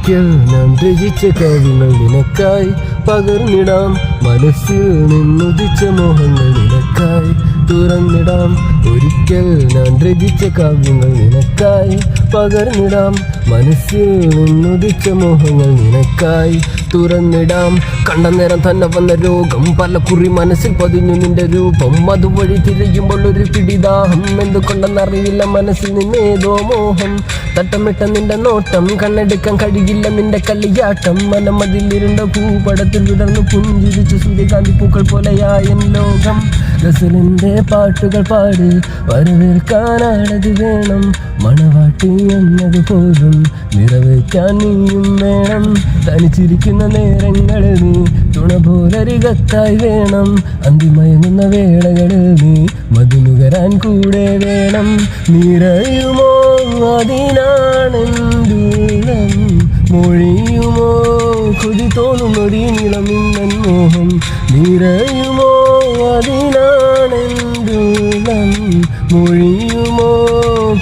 ഒരിക്കൽ ഞാൻ രചിച്ച കാവ്യങ്ങൾ നിനക്കായി പകർന്നിടാം. മനസ്സിൽ നിന്നുദിച്ച മോഹങ്ങൾ നിനക്കായി തുറന്നിടാം. ഒരിക്കൽ ഞാൻ രചിച്ച കാവ്യങ്ങൾ നിനക്കായി പകർന്നിടാം. മനസ്സിൽ നിന്നുദിച്ച മോഹങ്ങൾ നിനക്കായി തുറന്നിടാം. കണ്ട നേരം തന്നെ വന്ന രോഗം, പല കുറി മനസ്സിൽ പതിഞ്ഞു നിന്റെ രൂപം. അതുവഴി തിരയുമ്പോൾ ഒരു പിടിദാഹം, എന്തുകൊണ്ടെന്നറിയില്ല മനസ്സിൽ നിന്നേതോ മോഹം. തട്ടമിട്ട നിന്റെ നോട്ടം, കണ്ണെടുക്കാൻ കഴിയില്ല നിന്റെ കളിയാട്ടം. മനമതിലിരുണ്ട ഭൂപടത്തിൽ വിടർന്നു പുഞ്ചിരിച്ചു സൂര്യകാന്തി പൂക്കൾ പോലെയായ ലോകം. ഗസലിന്റെ പാട്ടുകൾ പാടി വരവേൽക്കാനാണത് വേണം. മണവാട്ടി എന്നതുപോലും നിറവേറ്റാൻ നീയും വേണം. തനിച്ചിരിക്കുന്ന നേരങ്ങളിൽ നീ തുണ പോലരികത്തായി വേണം. അന്തിമയങ്ങുന്ന വേളകളിൽ നീ മധുനുകരാൻ കൂടെ വേണം. നിറയുമോ അതിനാണെന്തുള്ളം, മൊഴിയുമോ കൊതി തോന്നുന്നൊരീ നിളമിന്നൻ മോഹം. നിറയുമോ അതിനാണെന്തുള്ളം, മൊഴിയുമോ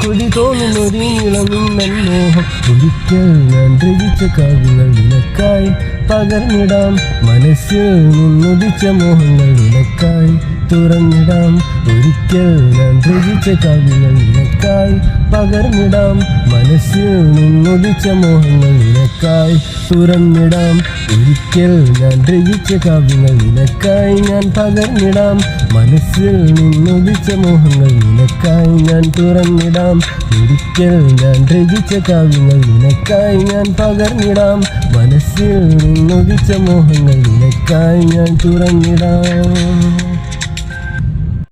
കൊതി തോന്നുന്നൊരീ നിളമിന്നൻ മോഹം. ഒരിക്കൽ ഞാൻ രചിച്ച കാവ്യങ്ങൾ നിനക്കായി പകർന്നിടാം. മനസ്സിൽ നിന്നുദിച്ച മോഹങ്ങൾ നിനക്കായി തുറന്നിടാം. ഒരിക്കൽ ഞാൻ രചിച്ച കാവ്യങ്ങൾ നിനക്കായി പകർന്നിടാം. മനസ്സിൽ നിന്നുദിച്ച മോഹങ്ങൾ നിനക്കായി തുറന്നിടാം. ഒരിക്കൽ ഞാൻ രചിച്ച കാവ്യങ്ങൾ നിനക്കായി ഞാൻ പകർന്നിടാം. മനസ്സിൽ നിന്നുദിച്ച മോഹങ്ങൾ നിനക്കായി ഞാൻ തുറന്നിടാം. ഒരിക്കൽ ഞാൻ രചിച്ച കാവ്യങ്ങൾ നിനക്കായി ഞാൻ പകർന്നിടാം. മനസ്സിൽ നിന്നുദിച്ച മോഹങ്ങൾ നിനക്കായി ഞാൻ തുറന്നിടാം.